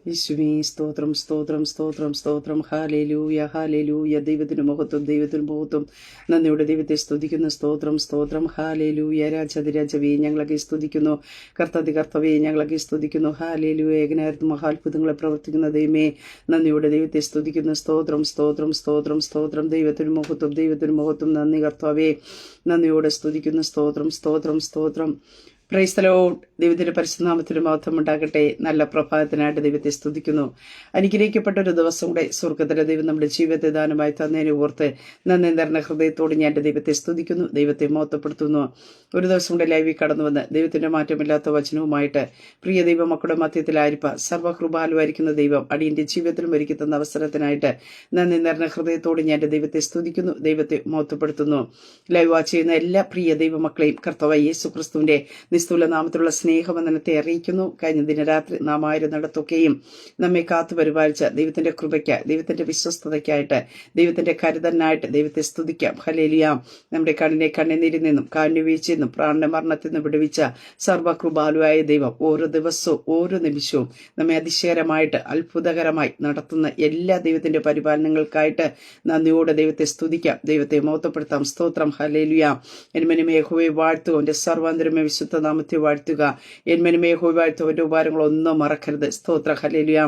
യേശുവേ സ്തോത്രം സ്തോത്രം സ്തോത്രം സ്തോത്രം ഹാലേലൂയ ഹാലേലൂയ. ദൈവത്തിന് മഹത്വം. നന്ദിയുടെ ദൈവത്തെ സ്തുതിക്കുന്നു. സ്തോത്രം സ്തോത്രം ഹാലേലൂയ. രാജാതിരാജവേ ഞങ്ങളൊക്കെ സ്തുതിക്കുന്നു. കർത്താവേ ഞങ്ങളൊക്കെ സ്തുതിക്കുന്നു. ഹാലേലൂയ. ഏകനായിരുന്നു മഹാത്ഭുതങ്ങളെ പ്രവർത്തിക്കുന്ന ദൈവമേ, നന്ദിയുടെ ദൈവത്തെ സ്തുതിക്കുന്നു. സ്തോത്രം സ്തോത്രം സ്തോത്രം സ്തോത്രം. ദൈവത്തിന് മഹത്വം. നന്ദി കർത്താവേ, നന്ദിയോടെ സ്തുതിക്കുന്നു. സ്തോത്രം സ്തോത്രം സ്തോത്രം. Praise the Lord. ദൈവത്തിന്റെ പരിശുദ്ധനാമത്തിന് മഹത്വം ഉണ്ടാകട്ടെ. നല്ല പ്രഭാതത്തിനായിട്ട് ദൈവത്തെ സ്തുതിക്കുന്നു. അനുഗ്രഹിക്കപ്പെട്ട ഒരു ദിവസം കൂടെ സ്വർഗ്ഗത്തിലെ ദൈവം നമ്മുടെ ജീവിതത്തെ ദാനമായി തന്നതിനെ ഓർത്ത് നന്ദി നിറഞ്ഞ ഹൃദയത്തോട് ഞാൻ എൻ്റെ ദൈവത്തെ സ്തുതിക്കുന്നു, ദൈവത്തെ മഹത്വപ്പെടുത്തുന്നു. ഒരു ദിവസം കൂടെ ലൈവിൽ കടന്നു വന്ന് ദൈവത്തിന്റെ മാറ്റമില്ലാത്ത വചനവുമായിട്ട് പ്രിയ ദൈവ മക്കളുടെ മധ്യത്തിലായിരിക്കുക സർവ്വകൃപാലുവായിരിക്കുന്ന ദൈവം അടിയന്റെ ജീവിതത്തിലും ഒരുക്കി തന്ന അവസരത്തിനായിട്ട് നന്ദി നിറഞ്ഞ ഹൃദയത്തോട് ഞാൻ എൻ്റെ ദൈവത്തെ സ്തുതിക്കുന്നു, ദൈവത്തെ മഹത്വപ്പെടുത്തുന്നു. ലൈവ് വാച്ച് ചെയ്യുന്ന എല്ലാ പ്രിയ ദൈവമക്കളെയും കർത്താവായ യേശു ക്രിസ്തുവിന്റെ നിസ്തുല നാമത്തിലുള്ള സ്നേഹവന്ദനത്തെ അറിയിക്കുന്നു. കഴിഞ്ഞ ദിനരാത്രി നാം ആയിരുന്നിടത്തൊക്കെയും നമ്മെ കാത്തു പരിപാലിച്ച ദൈവത്തിന്റെ കൃപയ്ക്ക്, ദൈവത്തിന്റെ വിശ്വസ്തതയ്ക്കായിട്ട്, ദൈവത്തിന്റെ കരുതലിനായിട്ട് ദൈവത്തെ സ്തുതിക്കാം. ഹല്ലേലൂയ. നമ്മുടെ കണ്ണുനീരിൽ നിന്നും കാരുണ്യവീഴ്ചയിൽ നിന്നും പ്രാണമരണത്തിൽ നിന്നും വിടുവിച്ച സർവ്വകൃപാലുവായ ദൈവം ഓരോ ദിവസവും ഓരോ നിമിഷവും നമ്മെ അതിശയകരമായിട്ട് അത്ഭുതകരമായി നടത്തുന്ന എല്ലാ ദൈവത്തിന്റെ പരിപാലനങ്ങൾക്കായിട്ട് നന്ദിയോടെ ദൈവത്തെ സ്തുതിക്കാം, ദൈവത്തെ മഹത്വപ്പെടുത്താം. സ്തോത്രം. ഹല്ലേലൂയ. എന്മനുമേ യഹോവയെ വാഴ്ത്തുക, അവന്റെ സർവാന്തരമേ വിശുദ്ധ നാമത്തെ വാഴ്ത്തുക. എന്മനുമേ യഹോവയെ വാഴ്ത്തുക, അവന്റെ ഉപകാരങ്ങളൊന്നും മറക്കരുത്. സ്തോത്ര. ഹല്ലേലൂയ.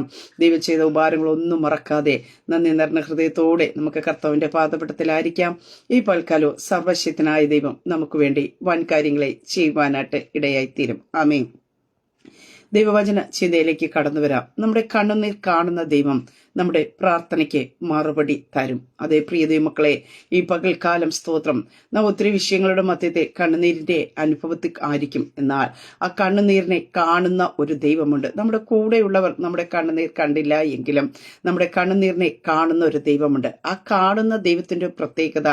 ദൈവം ചെയ്ത ഉപകാരങ്ങളൊന്നും മറക്കാതെ നന്ദി നിറഞ്ഞ ഹൃദയത്തോടെ നമുക്ക് കർത്താവിന്റെ പാദപീഠത്തിലായിരിക്കാം. ഈ പൽക്കാലവും സർവശക്തനായ ദൈവം നമുക്ക് വേണ്ടി വൻ കാര്യങ്ങളെ ചെയ്യുവാനായിട്ട് ഇടയായിത്തീരും. ആമേൻ. ദൈവവചന ചിന്തയിലേക്ക് കടന്നു വരാം. നമ്മുടെ കണ്ണുനീർ കാണുന്ന ദൈവം നമ്മുടെ പ്രാർത്ഥനയ്ക്ക് മറുപടി തരും. അതേ പ്രിയ ദൈവമക്കളെ, ഈ പകൽക്കാലം സ്തോത്രം, നാം ഒത്തിരി വിഷയങ്ങളുടെ മധ്യത്തെ കണ്ണുനീരിന്റെ അനുഭവത്തിൽ ആയിരിക്കും. എന്നാൽ ആ കണ്ണുനീരിനെ കാണുന്ന ഒരു ദൈവമുണ്ട്. നമ്മുടെ കൂടെയുള്ളവർ നമ്മുടെ കണ്ണുനീർ കണ്ടില്ല എങ്കിലും നമ്മുടെ കണ്ണുനീരിനെ കാണുന്ന ഒരു ദൈവമുണ്ട്. ആ കാണുന്ന ദൈവത്തിന്റെ പ്രത്യേകത,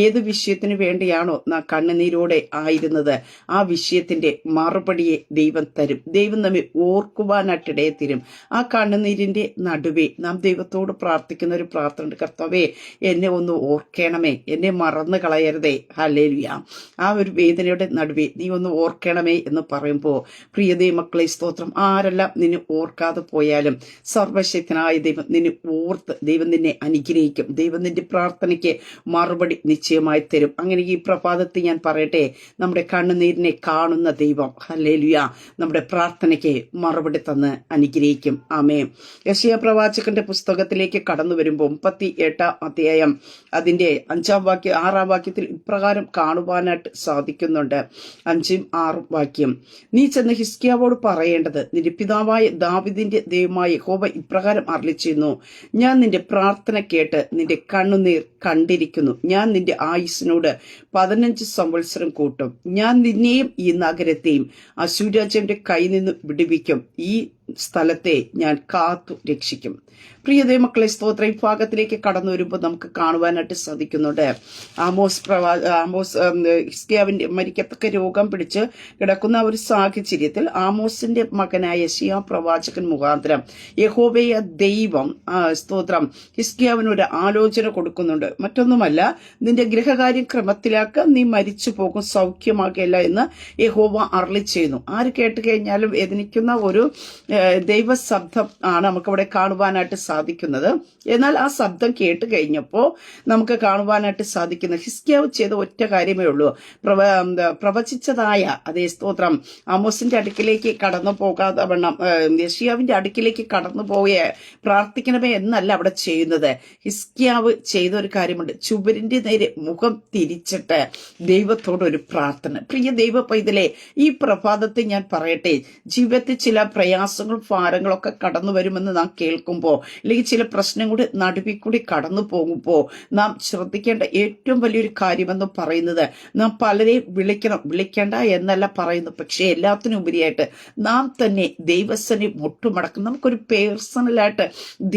ഏത് വിഷയത്തിന് വേണ്ടിയാണോ നാം കണ്ണുനീരോടെ ആയിരുന്നത്, ആ വിഷയത്തിന്റെ മറുപടിയെ ദൈവം തരും. ദൈവം നമ്മെ ഓർക്കുവാനായിട്ടിടയെ തരും. ആ കണ്ണുനീരിന്റെ നടുവേ നാം ദൈവത്തോട് പ്രാർത്ഥിക്കുന്ന ഒരു പ്രാർത്ഥന ഉണ്ട്. കർത്താവേ, എന്നെ ഒന്ന് ഓർക്കണമേ, എന്നെ മറന്നു കളയരുതേ. ഹല്ലേലൂയ. ആ ഒരു വേദനയുടെ നടുവേ നീ ഒന്ന് ഓർക്കണമേ എന്ന് പറയുമ്പോൾ പ്രിയ ദൈവമക്കളെ സ്തോത്രം, ആരെല്ലാം നിന്നെ ഓർക്കാതെ പോയാലും സർവശക്തനായ ദൈവം നിന്നെ ഓർത്ത് ദൈവം നിന്നെ അനുഗ്രഹിക്കും. ദൈവം നിന്റെ പ്രാർത്ഥനയ്ക്ക് മറുപടി നിശ്ചയമായി തരും. അങ്ങനെ ഈ പ്രഭാതത്തിൽ ഞാൻ പറയട്ടെ, നമ്മുടെ കണ്ണുനീരിനെ കാണുന്ന ദൈവം ഹല്ലേലൂയ നമ്മുടെ പ്രാർത്ഥനയ്ക്ക് മറുപടി തന്ന് അനുഗ്രഹിക്കും. ആമേൻ. യെശയ്യാ പ്രവാചകന്റെ പുസ്തകത്തിലേക്ക് കടന്നു വരുമ്പോൾ 38 അധ്യായം അതിന്റെ 5-ാം വാക്യം 6-ാം വാക്യത്തിൽ ഇപ്രകാരം കാണുവാനായിട്ട് സാധിക്കുന്നുണ്ട്. 5ഉം 6ഉം വാക്യം. നീ ചെന്ന് ഹിസ്കിയാവോട് പറയേണ്ടത്, നിന്റെ പിതാവായ ദാവീദിന്റെ ദൈവമായ യഹോവ ഇപ്രകാരം അരുളിച്ചെയ്യുന്നു, ഞാൻ നിന്റെ പ്രാർത്ഥന കേട്ട് നിന്റെ കണ്ണുനീർ കണ്ടിരിക്കുന്നു. ഞാൻ നിന്റെ ആയുസ്സിനോട് 15 സംവത്സരം കൂട്ടും. ഞാൻ നിന്നെയും ഈ നഗരത്തെയും അശ്ശൂരാജാവിന്റെ കയ്യിൽ നിന്ന് വിടുവിക്കും. ഈ സ്ഥലത്തെ ഞാൻ കാത്തു രക്ഷിക്കും. പ്രിയ ദൈവമക്കളെ സ്തോത്രം, ഈ ഭാഗത്തിലേക്ക് കടന്നു വരുമ്പോൾ നമുക്ക് കാണുവാനായിട്ട് സാധിക്കുന്നുണ്ട്. ആമോസ് ഹിസ്കിയാവിന്റെ മരിക്കത്തക്ക രോഗം പിടിച്ച് കിടക്കുന്ന ഒരു സാഹചര്യത്തിൽ ആമോസിന്റെ മകനായ യെശയ്യാ പ്രവാചകൻ മുഖാന്തരം യഹോവയ ദൈവം സ്തോത്രം ഹിസ്കിയാവിന് ഒരു ആലോചന കൊടുക്കുന്നുണ്ട്. മറ്റൊന്നുമല്ല, നിന്റെ ഗൃഹകാര്യം ക്രമത്തിലാക്ക, നീ മരിച്ചു പോകും, സൗഖ്യമാകില്ല എന്ന് യഹോവ അരുളി ചെയ്യുന്നു. ആര് കേട്ട് കഴിഞ്ഞാലും വേദനിക്കുന്ന ഒരു ദൈവശബ്ദം ആണ് നമുക്കവിടെ കാണുവാനായിട്ട് സാധിക്കുന്നത്. എന്നാൽ ആ ശബ്ദം കേട്ട് കഴിഞ്ഞപ്പോൾ നമുക്ക് കാണുവാനായിട്ട് സാധിക്കുന്ന ഹിസ്കിയാവ് ചെയ്ത ഒറ്റ കാര്യമേ ഉള്ളൂ. പ്രവചിച്ചതായ അതേ സ്തോത്രം ആമോസിന്റെ അടുക്കിലേക്ക് കടന്നു പോകാതെ വണ്ണം യെശയ്യാവിന്റെ അടുക്കിലേക്ക് കടന്നു പോവുക പ്രാർത്ഥിക്കണമേ എന്നല്ല അവിടെ ചെയ്യുന്നത്. ഹിസ്കിയാവ് ചെയ്ത ഒരു കാര്യമുണ്ട്. ചുവരിന്റെ നേരെ മുഖം തിരിച്ചിട്ട് ദൈവത്തോടൊരു പ്രാർത്ഥന. പ്രിയ ദൈവ പൈതലേ, ഈ പ്രഭാതത്തിൽ ഞാൻ പറയട്ടെ, ജീവിതത്തിൽ ചില പ്രയാസങ്ങളും ഭാരങ്ങളൊക്കെ കടന്നു വരുമെന്ന് നാം കേൾക്കുമ്പോൾ, അല്ലെങ്കിൽ ചില പ്രശ്നങ്ങളുടെ നടുവിൽ കൂടി കടന്നു പോകുമ്പോൾ നാം ശ്രദ്ധിക്കേണ്ട ഏറ്റവും വലിയൊരു കാര്യമെന്ന് പറയുന്നത്, നാം പലരെയും വിളിക്കേണ്ട എന്നല്ല പറയുന്നു. പക്ഷേ എല്ലാത്തിനും ഉപരിയായിട്ട് നാം തന്നെ ദൈവസനെ മുട്ടുമടക്കും. നമുക്കൊരു പേഴ്സണലായിട്ട്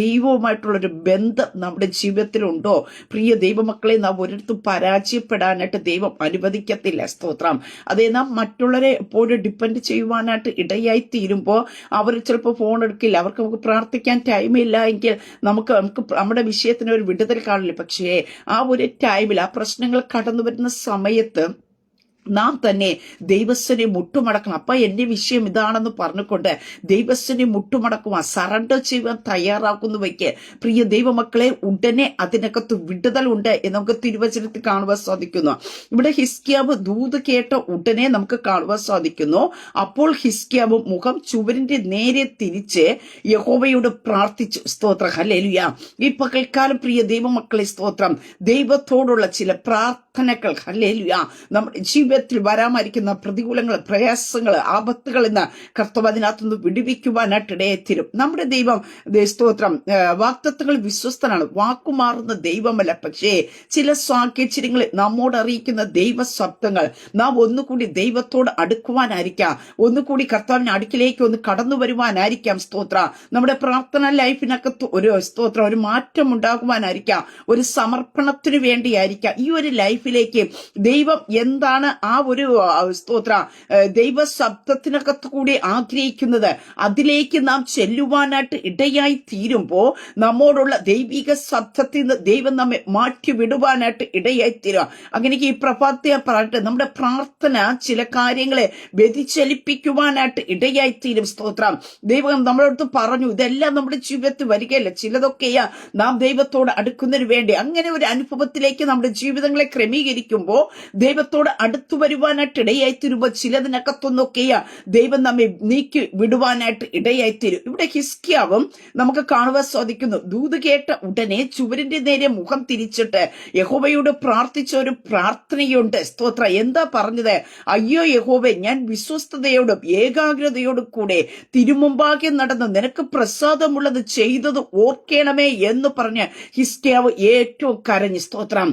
ദൈവവുമായിട്ടുള്ളൊരു ബന്ധം നമ്മുടെ ജീവിതത്തിലുണ്ടോ? പ്രിയ ദൈവമക്കളെ, നാം ഒരിടത്തും പരാജയപ്പെടാനായിട്ട് ദൈവം അനുവദിക്കത്തില്ല. സ്തോത്രം. അതേ, നാം മറ്റുള്ളവരെ എപ്പോഴും ഡിപ്പെൻഡ് ചെയ്യുവാനായിട്ട് ഇടയായി തീരുമ്പോൾ അവർ ചിലപ്പോൾ ഫോൺ എടുക്കില്ല, അവർക്ക് നമുക്ക് പ്രാർത്ഥിക്കാൻ ടൈമില്ല എങ്കിൽ നമുക്ക് നമ്മുടെ വിഷയത്തിന് ഒരു വിടുതൽ കാണില്ല. പക്ഷേ ആ ഒരു ടൈമിൽ, ആ പ്രശ്നങ്ങൾ കടന്നു വരുന്ന സമയത്ത് നാം തന്നെ ദൈവസ്ഥനെ മുട്ടുമടക്കണം. അപ്പൊ എന്റെ വിഷയം ഇതാണെന്ന് പറഞ്ഞുകൊണ്ട് ദൈവസ്ഥനെ മുട്ടുമടക്കുവാൻ, സറണ്ടർ ചെയ്യുവാൻ തയ്യാറാക്കുന്നു വയ്ക്ക്. പ്രിയ ദൈവമക്കളെ, ഉടനെ അതിനകത്ത് വിടുതൽ ഉണ്ട് എന്ന് നമുക്ക് തിരുവചനത്തിൽ കാണുവാൻ സാധിക്കുന്നു. ഇവിടെ ഹിസ്കിയാവ് ദൂത് കേട്ട ഉടനെ നമുക്ക് കാണുവാൻ സാധിക്കുന്നു. അപ്പോൾ ഹിസ്കിയാവ് മുഖം ചുവരിന്റെ നേരെ തിരിച്ച് യഹോവയോട് പ്രാർത്ഥിച്ചു. സ്തോത്രം, ഹല്ലേലൂയ. ഈ പകൽക്കാലം പ്രിയ ദൈവമക്കളെ, സ്തോത്രം, ദൈവത്തോടുള്ള ചില പ്രാർത്ഥനകൾ, ഹല്ലേലൂയ, നമ്മുടെ ജീവിതത്തിൽ വരാമായിരിക്കുന്ന പ്രതികൂലങ്ങൾ, പ്രയാസങ്ങൾ, ആപത്തുകൾ എന്ന് കർത്താവ് അതിനകത്തുനിന്ന് വിടുവിക്കുവാനായിട്ട് ഇടയെത്തിരും. നമ്മുടെ ദൈവം, സ്തോത്രം, വാഗ്ദത്തങ്ങൾ വിശ്വസ്തനാണ്, വാക്കുമാറുന്ന ദൈവമല്ല. പക്ഷേ ചില സാഹചര്യങ്ങൾ നമ്മോട് അറിയിക്കുന്ന ദൈവ ശബ്ദങ്ങൾ നാം ഒന്നുകൂടി ദൈവത്തോട് അടുക്കുവാനായിരിക്കാം, ഒന്നുകൂടി കർത്താവിന്റെ അടുക്കിലേക്ക് ഒന്ന് കടന്നു വരുവാനായിരിക്കാം. സ്തോത്ര, നമ്മുടെ പ്രാർത്ഥന ലൈഫിനകത്ത് ഒരു മാറ്റം ഉണ്ടാകുവാനായിരിക്കാം, ഒരു സമർപ്പണത്തിന് വേണ്ടിയായിരിക്കാം. ഈ ഒരു ലൈഫിലേക്ക് ദൈവം എന്താണ് ആ ഒരു സ്തോത്ര ദൈവ ശബ്ദത്തിനകത്ത് കൂടി ആഗ്രഹിക്കുന്നത്, അതിലേക്ക് നാം ചെല്ലുവാനായിട്ട് ഇടയായി തീരുമ്പോ നമ്മോടുള്ള ദൈവിക ശബ്ദത്തിൽ നിന്ന് ദൈവം നമ്മെ മാറ്റി വിടുവാനായിട്ട് ഇടയായി തീരുക. അങ്ങനെ ഈ പ്രഭാതത്തെ പറഞ്ഞിട്ട് നമ്മുടെ പ്രാർത്ഥന ചില കാര്യങ്ങളെ വ്യതിചലിപ്പിക്കുവാനായിട്ട് ഇടയായി തീരും. സ്തോത്രം, ദൈവം നമ്മളടുത്ത് പറഞ്ഞു, ഇതെല്ലാം നമ്മുടെ ജീവിതത്തിൽ വരികയല്ല, ചിലതൊക്കെയാ നാം ദൈവത്തോട് അടുക്കുന്നതിന് വേണ്ടി. അങ്ങനെ ഒരു അനുഭവത്തിലേക്ക് നമ്മുടെ ജീവിതങ്ങളെ ക്രമീകരിക്കുമ്പോൾ ദൈവത്തോട് അടുത്തു വരുവാനായിട്ട് ഇടയായി തീരുമ്പോൾ ചിലതിനകത്തൊന്നൊക്കെയാ ദൈവം നമ്മെ നീക്കി വിടുവാനായിട്ട് ഇടയായി തീരും. ഇവിടെ ഹിസ്കിയാവും നമുക്ക് കാണുവാൻ സാധിക്കുന്നു. ദൂത് കേട്ട ഉടനെ ചുവരിന്റെ നേരെ മുഖം തിരിച്ചിട്ട് യഹോവയോട് പ്രാർത്ഥിച്ച ഒരു പ്രാർത്ഥനയുണ്ട്. സ്തോത്ര, എന്താ പറഞ്ഞത്? അയ്യോ യഹോവേ, ഞാൻ വിശ്വസ്തയോടും ഏകാഗ്രതയോടും കൂടെ തിരുമുമ്പാകെ നടന്ന് നിനക്ക് പ്രസാദമുള്ളത് ചെയ്തത് ഓർക്കണമേ എന്ന് പറഞ്ഞ് ഹിസ്കിയാവ് ഏറ്റവും കരഞ്ഞു. സ്തോത്രം,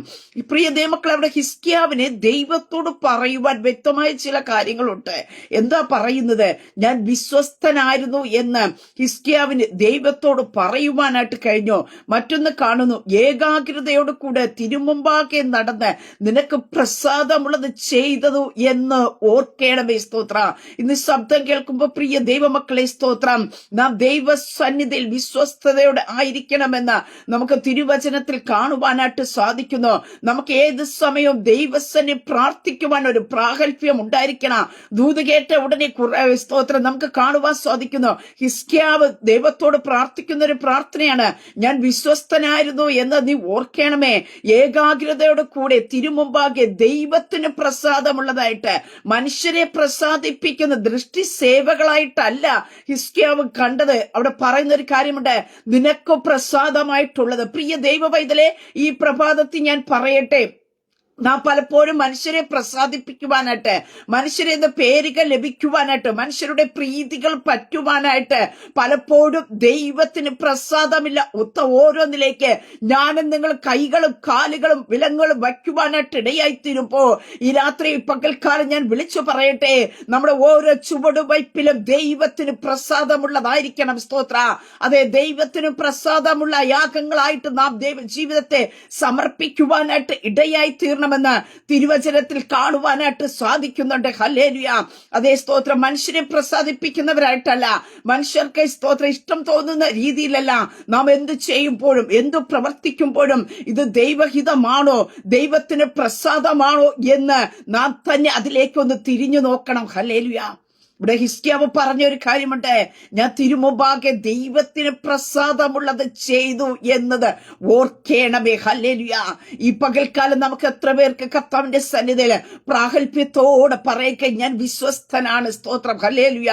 പ്രിയ ദൈവമക്കളെ, അവിടെ ഹിസ്കിയാവിനെ ദൈവത്തോട് പറയുവാൻ വ്യക്തമായ ചില കാര്യങ്ങളുണ്ട്. എന്താ പറയുന്നത്? ഞാൻ വിശ്വസ്തനായിരുന്നു എന്ന് ഹിസ്കിയാവിന് ദൈവത്തോട് പറയുവാനായിട്ട് കഴിഞ്ഞു. മറ്റൊന്ന് കാണുന്നു, ഏകാഗ്രതയോട് കൂടെ തിരുമുമ്പാകെ നടന്ന് നിനക്ക് പ്രസാദമുള്ളത് ചെയ്തതു എന്ന് ഓർക്കേണമേ. സ്തോത്ര, ഇന്ന് ശബ്ദം കേൾക്കുമ്പോൾ പ്രിയ ദൈവമക്കളെ, സ്തോത്രം, നാം ദൈവസന്നിധിയിൽ വിശ്വസ്തയോടെ ആയിരിക്കണമെന്ന് നമുക്ക് തിരുവചനത്തിൽ കാണുവാനായിട്ട് സാധിക്കുന്നു. നമുക്ക് ഏത് സമയവും ദൈവസന്നി പ്രാർത്ഥിക്കുവാൻ ഒരു പ്രാഗൽഭ്യം ഉണ്ടായിരിക്കണം. ദൂത് കേട്ട ഉടനെ സ്തോത്രം നമുക്ക് കാണുവാൻ സാധിക്കുന്നു. ഹിസ്കിയാവ് ദൈവത്തോട് പ്രാർത്ഥിക്കുന്ന ഒരു പ്രാർത്ഥനയാണ്, ഞാൻ വിശ്വസ്തനായിരുന്നു എന്ന് നീ ഓർക്കണമേ. ഏകാഗ്രതയോട് കൂടെ തിരുമുമ്പാകെ ദൈവത്തിന് പ്രസാദമുള്ളതായിട്ട്, മനുഷ്യരെ പ്രസാദിപ്പിക്കുന്ന ദൃഷ്ടി സേവകളായിട്ടല്ല ഹിസ്കിയാവ് കണ്ടത്. അവിടെ പറയുന്ന ഒരു കാര്യമുണ്ട്, നിനക്ക് പ്രസാദമായിട്ടുള്ളത്. പ്രിയ ദൈവ പൈതലേ, ഈ പ്രഭാതത്തിൽ ഞാൻ പറയട്ടെ, നാം പലപ്പോഴും മനുഷ്യരെ പ്രസാദിപ്പിക്കുവാനായിട്ട്, മനുഷ്യരെ പേരുകൾ ലഭിക്കുവാനായിട്ട്, മനുഷ്യരുടെ പ്രീതികൾ പറ്റുവാനായിട്ട് പലപ്പോഴും ദൈവത്തിന് പ്രസാദമില്ല. ഓരോന്നിലേക്ക് ഞാനും നിങ്ങൾ കൈകളും കാലുകളും വിലങ്ങളും വയ്ക്കുവാനായിട്ട് ഇടയായിത്തീരുമ്പോ ഈ രാത്രി പകൽക്കാലം ഞാൻ വിളിച്ചു പറയട്ടെ, നമ്മുടെ ഓരോ ചുവടുവയ്പിലും ദൈവത്തിന് പ്രസാദമുള്ളതായിരിക്കണം. സ്തോത്ര, അതെ, ദൈവത്തിന് പ്രസാദമുള്ള യാഗങ്ങളായിട്ട് നാം ജീവിതത്തെ സമർപ്പിക്കുവാനായിട്ട് ഇടയായി തീർന്നു മെന്ന് തിരുവചനത്തിൽ കാണുവാനായിട്ട് സാധിക്കുന്നുണ്ട്. ഹല്ലേലൂയ. അതേ, സ്തോത്രം, മനുഷ്യരെ പ്രസാദിപ്പിക്കുന്നവരായിട്ടല്ല, മനുഷ്യർക്ക് സ്തോത്രം ഇഷ്ടം തോന്നുന്ന രീതിയിലല്ല നാം എന്ത് ചെയ്യുമ്പോഴും എന്ത് പ്രവർത്തിക്കുമ്പോഴും ഇത് ദൈവഹിതമാണോ, ദൈവത്തിന് പ്രസാദമാണോ എന്ന് നാം തന്നെ അതിലേക്കൊന്ന് തിരിഞ്ഞു നോക്കണം. ഹല്ലേലൂയ. ഇവിടെ ഹിസ്കിയാവ് പറഞ്ഞൊരു കാര്യമുണ്ട്, ഞാൻ തിരുമുമ്പാകെ ദൈവത്തിന് പ്രസാദമുള്ളത് ചെയ്തു എന്നത് ഓർക്കേണമേ. ഹല്ലേലൂയ. ഈ പകൽക്കാലം നമുക്ക് എത്ര പേർക്ക് കർത്താവിന്റെ സന്നിധിയിൽ പ്രാഗൽഭ്യത്തോടെ പറയുക, ഞാൻ വിശ്വസ്തനാണ്. സ്തോത്രം, ഹല്ലേലൂയ.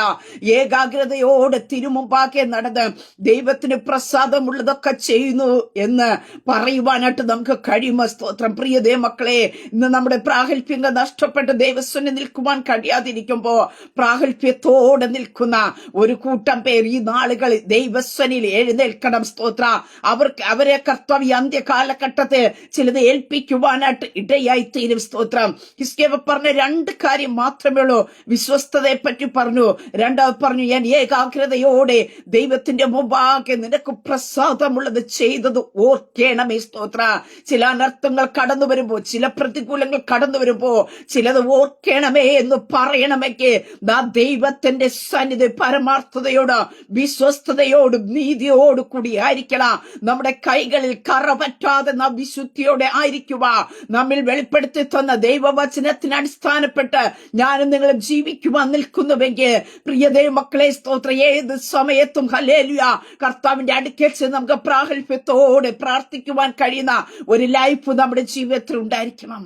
ഏകാഗ്രതയോടെ തിരുമുമ്പാകെ നടന്ന് ദൈവത്തിന് പ്രസാദമുള്ളതൊക്കെ ചെയ്യുന്നു എന്ന് പറയുവാനായിട്ട് നമുക്ക് കഴിയുമോ? സ്തോത്രം, പ്രിയ ദൈവമക്കളെ, ഇന്ന് നമ്മുടെ പ്രാഗൽഭ്യങ്ങൾ നഷ്ടപ്പെട്ട് ദൈവസന്നിധിയിൽ നിൽക്കുവാൻ കഴിയാതിരിക്കുമ്പോ ത്തോടെ നിൽക്കുന്ന ഒരു കൂട്ടം പേർ ഈ നാളുകളിൽ ദൈവസന്നിധിയിൽ എഴുന്നേൽക്കണം. സ്തോത്ര, അവരെ കർത്താവ് അന്ത്യകാലഘട്ടത്തിൽ ചിലത് ഏൽപ്പിക്കുവാനായിട്ട് ഇടയായി തീരും. സ്തോത്രം, ഹിസ്കിയാവ് പറഞ്ഞ രണ്ട് കാര്യം മാത്രമേ ഉള്ളൂ. വിശ്വസ്തതയെ പറ്റി പറഞ്ഞു, രണ്ടാമത് പറഞ്ഞു, ഞാൻ ഏകാഗ്രതയോടെ ദൈവത്തിന്റെ മുമ്പാകെ നിനക്ക് പ്രസാദമുള്ളത് ചെയ്തത് ഓർക്കേണമേ. സ്തോത്ര, ചില അനർത്ഥങ്ങൾ കടന്നു വരുമ്പോ, ചില പ്രതികൂലങ്ങൾ കടന്നു വരുമ്പോ ചിലത് ഓർക്കണമേ എന്ന് പറയണമെങ്കിൽ ദൈവത്തിന്റെ സന്നിധി പരമാർത്ഥതയോട് വിശ്വസ്തയോടും നീതിയോടു കൂടി ആയിരിക്കണം. നമ്മുടെ കൈകളിൽ കറ പറ്റാതെ നാം വിശുദ്ധിയോടെ ആയിരിക്കുക. നമ്മിൽ വെളിപ്പെടുത്തി തന്ന ദൈവവചനത്തിന് അടിസ്ഥാനപ്പെട്ട് ഞാനും നിങ്ങളും ജീവിക്കുവാൻ നിൽക്കുന്നുവെങ്കിൽ പ്രിയ ദൈവമക്കളെ സ്തോത്രം, ഏത് സമയത്തും ഹല്ലേലൂയ കർത്താവിന്റെ അടുക്കൽ ചെന്ന് നമുക്ക് പ്രാഗൽഭ്യത്തോടെ പ്രാർത്ഥിക്കുവാൻ കഴിയുന്ന ഒരു ലൈഫ് നമ്മുടെ ജീവിതത്തിൽ ഉണ്ടായിരിക്കണം.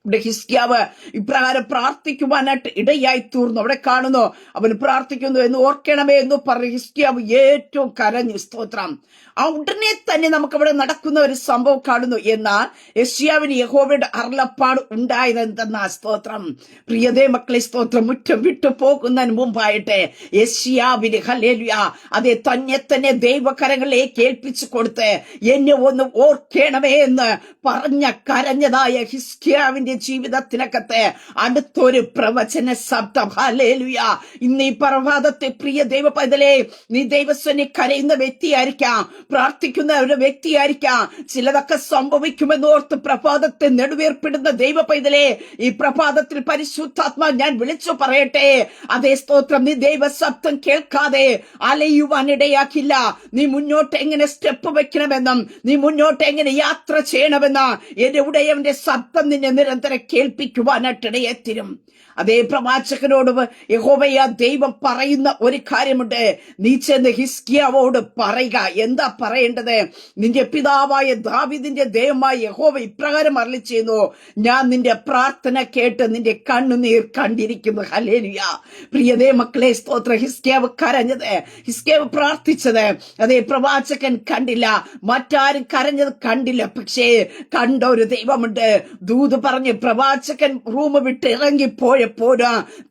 ഇവിടെ ഹിസ്കിയാവ് ഇപ്രകാരം പ്രാർത്ഥിക്കുവാനായിട്ട് ഇടയായി തീർന്നു. അവിടെ കാണുന്നു, അവൻ പ്രാർത്ഥിക്കുന്നു എന്ന് ഓർക്കണമേ എന്ന് പറഞ്ഞ് ഹിസ്കിയാവ് ഏറ്റവും കരഞ്ഞു. സ്തോത്രം. ആ ഉടനെ തന്നെ നമുക്കവിടെ നടക്കുന്ന ഒരു സംഭവം കാണുന്നു. എന്നാൽ യെശയ്യാവിന് യഹോവയുടെ അരുളപ്പാട് ഉണ്ടായത് എന്തെന്നാ? സ്തോത്രം. പ്രിയതേ മക്കളെ സ്തോത്രം, മുറ്റം വിട്ടു പോകുന്നതിന് മുമ്പായിട്ട് യെശയ്യാവിന് ഹല്ലേലൂയ അതേ തന്നെ ദൈവകരങ്ങളിലേക്ക് ഏൽപ്പിച്ചു കൊടുത്ത് എന്നെ ഒന്ന് ഓർക്കണമേ എന്ന് പറഞ്ഞ കരഞ്ഞതായ ഹിസ്കിയാവിന്റെ ജീവിതത്തിനകത്ത് അടുത്തൊരു പ്രവചന ശബ്ദം. ഹല്ലേലൂയ. ഇന്ന് ഈ പ്രഭാതത്തെ പ്രിയ ദൈവ പൈതലേ, നീ ദൈവസ്വനെ കരയുന്ന വ്യക്തിയായിരിക്കാം, പ്രാർത്ഥിക്കുന്ന ഒരു വ്യക്തിയായിരിക്കാം. ചിലതൊക്കെ സംഭവിക്കുമെന്ന് ഓർത്ത് പ്രഭാതത്തെ നെടുവേർപ്പെടുന്ന ദൈവ പൈതലേ, ഈ പ്രഭാതത്തിൽ പരിശുദ്ധാത്മാ ഞാൻ വിളിച്ചു പറയട്ടെ, അതേ സ്തോത്രം, നീ ദൈവശബ്ദം കേൾക്കാതെ അലയുവാൻ ഇടയാക്കില്ല. നീ മുന്നോട്ട് എങ്ങനെ സ്റ്റെപ്പ് വെക്കണമെന്നും നീ മുന്നോട്ട് എങ്ങനെ യാത്ര ചെയ്യണമെന്ന് എന്റെ ഉടയവന്റെ ശബ്ദം നിന്നെ നിരന്തരം കേൾപ്പിക്കുവാനായിട്ട് ഇടയെത്തിരും. അതേ പ്രവാചകനോട് യഹോവയാ ദൈവം പറയുന്ന ഒരു കാര്യമുണ്ട്. നീ ചെന്ന് ഹിസ്കിയാവോട് പറയുക. എന്താ പറയേണ്ടത്? നിന്റെ പിതാവായ ദാവീദിന്റെ ദൈവമായ യഹോവ ഇപ്രകാരം അരുളി ചെയ്യുന്നു, ഞാൻ നിന്റെ പ്രാർത്ഥന കേട്ട് നിന്റെ കണ്ണുനീർ കണ്ടിരിക്കുന്നു. ഹല്ലേലൂയ. പ്രിയതേ മക്കളെ സ്തോത്രം. ഹിസ്കിയാവ് കരഞ്ഞത്, ഹിസ്കിയാവ് പ്രാർത്ഥിച്ചത് അതേ പ്രവാചകൻ കണ്ടില്ല, മറ്റാരും കരഞ്ഞത് കണ്ടില്ല. പക്ഷേ കണ്ട ഒരു ദൈവമുണ്ട്. ദൂത് പറഞ്ഞ് പ്രവാചകൻ റൂം വിട്ട് ഇറങ്ങിപ്പോയപ്പോഴാ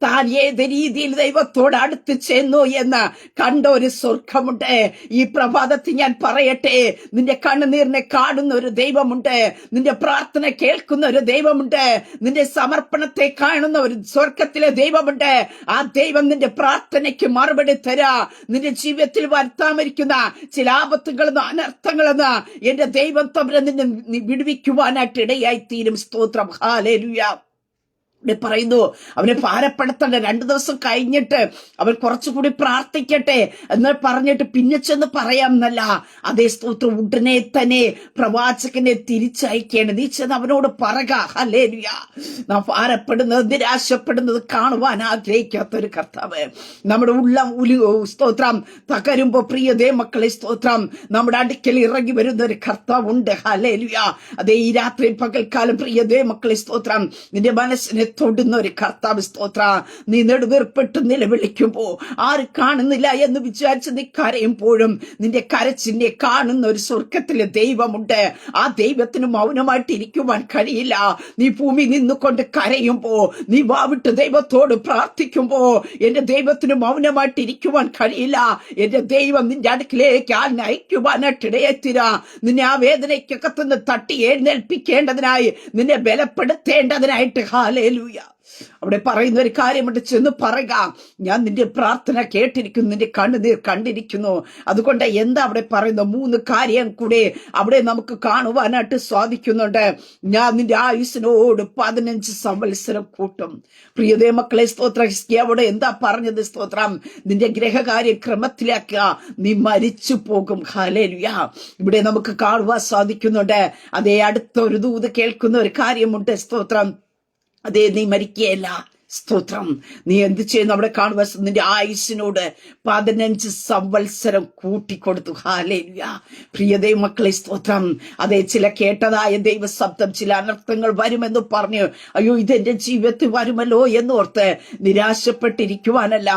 താൻ ഏത് രീതിയിൽ ദൈവത്തോട് അടുത്ത് ചെന്നു എന്ന് കണ്ട ഒരു സ്വർഗമുണ്ട്. ഈ പ്രഭാതത്തിൽ ഞാൻ പറയട്ടെ, നിന്റെ കണ്ണുനീരിനെ കാണുന്ന ഒരു ദൈവമുണ്ട്, നിന്റെ പ്രാർത്ഥന കേൾക്കുന്ന ഒരു ദൈവമുണ്ട്, നിന്റെ സമർപ്പണത്തെ കാണുന്ന ഒരു സ്വർഗത്തിലെ ദൈവമുണ്ട്. ആ ദൈവം നിന്റെ പ്രാർത്ഥനയ്ക്ക് മറുപടി തരാ. നിന്റെ ജീവിതത്തിൽ വരുത്താമിരിക്കുന്ന ചില ആപത്തുകളെന്നോ അനർത്ഥങ്ങളെന്ന് എന്റെ ദൈവം തമ്മിൽ നിന്നെ വിടുവിക്കുവാനായിട്ട് ഇടയായി തീരും. സ്തോത്രം. ഹല്ലേലൂയ. പറയുന്നു, അവനെ ഭാരപ്പെടുത്തണ്ട. 2 ദിവസം കഴിഞ്ഞിട്ട് അവൻ കുറച്ചുകൂടി പ്രാർത്ഥിക്കട്ടെ എന്ന് പറഞ്ഞിട്ട് പിന്നെ ചെന്ന് പറയാം എന്നല്ല. അതേ സ്തോത്രം, ഉടനെ തന്നെ പ്രവാചകനെ തിരിച്ചയക്കേണ്ട. നീ ചെന്ന് അവനോട് പറക. ഹല്ലേലൂയ. നാം ഭാരപ്പെടുന്നത് നിരാശപ്പെടുന്നത് കാണുവാൻ ആഗ്രഹിക്കാത്തൊരു കർത്താവ് നമ്മുടെ സ്തോത്രം തകരുമ്പോ പ്രിയതേ മക്കളെ സ്തോത്രം നമ്മുടെ അടുക്കൽ ഇറങ്ങി വരുന്ന ഒരു കർത്താവുണ്ട്. ഹല്ലേലൂയ. അതേ ഈ രാത്രി പകൽക്കാലം പ്രിയതേ മക്കളെ സ്തോത്രം നിന്റെ മനസ്സിനെ തൊടുന്ന ഒരു കർത്താവ്. സ്തോത്ര. നീ നെടുവേർപ്പെട്ട് നിലവിളിക്കുമ്പോ ആര് കാണുന്നില്ല എന്ന് വിചാരിച്ച് നീ കരയുമ്പോഴും നിന്റെ കരച്ചിനെ കാണുന്ന ഒരു സ്വർഗത്തിലെ ദൈവമുണ്ട്. ആ ദൈവത്തിന് മൗനമായിട്ട് ഇരിക്കുവാൻ കഴിയില്ല. നീ ഭൂമി നിന്നുകൊണ്ട് കരയുമ്പോ, നീ വാവിട്ട് ദൈവത്തോട് പ്രാർത്ഥിക്കുമ്പോ എന്റെ ദൈവത്തിന് മൗനമായിട്ട് ഇരിക്കുവാൻ കഴിയില്ല. എന്റെ ദൈവം നിന്റെ അടുക്കിലേക്ക് ആളിനെ അയക്കുവാനായിട്ട് ഇടയെത്തിരാ. നിന്നെ ആ വേദനയ്ക്കകത്തുനിന്ന് തട്ടി എഴുന്നേൽപ്പിക്കേണ്ടതിനായി, നിന്നെ ബലപ്പെടുത്തേണ്ടതിനായിട്ട്. ഹല്ലേലൂയ. അവിടെ പറയുന്ന ഒരു കാര്യമുണ്ട്. ചെന്ന് പറയുക, ഞാൻ നിന്റെ പ്രാർത്ഥന കേട്ടിരിക്കുന്നു, നിന്റെ കണ്ണുനീർ കണ്ടിരിക്കുന്നു. അതുകൊണ്ട് എന്താ അവിടെ പറയുന്ന 3 കാര്യം കൂടെ അവിടെ നമുക്ക് കാണുവാനായിട്ട് സാധിക്കുന്നുണ്ട്. ഞാൻ നിന്റെ ആയുസ്സിനോട് 15 സംവത്സരം കൂട്ടും. പ്രിയതേ മക്കളെ സ്തോത്രം. ഹിസ്കിയാവോട് എന്താ പറഞ്ഞത്? സ്തോത്രം, നിന്റെ ഗ്രഹകാര്യം ക്രമത്തിലാക്കുക, നീ മരിച്ചു പോകും. ഹല്ലേലൂയ. ഇവിടെ നമുക്ക് കാണുവാൻ സാധിക്കുന്നുണ്ട്. അതേ അടുത്ത ഒരു ദൂത് കേൾക്കുന്ന ഒരു കാര്യമുണ്ട്. സ്തോത്രം. അതേ, നീ മരിക്കുകയല്ല. സ്തോത്രം. നീ എന്ത് ചെയ്യുന്നു? അവിടെ കാണുക, നിന്റെ ആയുസ്സിനോട് 15 സംവത്സരം കൂട്ടിക്കൊടുത്തു. ഹല്ലേലൂയ. പ്രിയതേ മക്കളെ സ്തോത്രം. അതേ, ചില കേട്ടതായ ദൈവശബ്ദം ചില അനർത്ഥങ്ങൾ വരുമെന്ന് പറഞ്ഞു, അയ്യോ ഇതെന്റെ ജീവിതത്തിൽ വരുമല്ലോ എന്നോർത്ത് നിരാശപ്പെട്ടിരിക്കുവാനല്ല,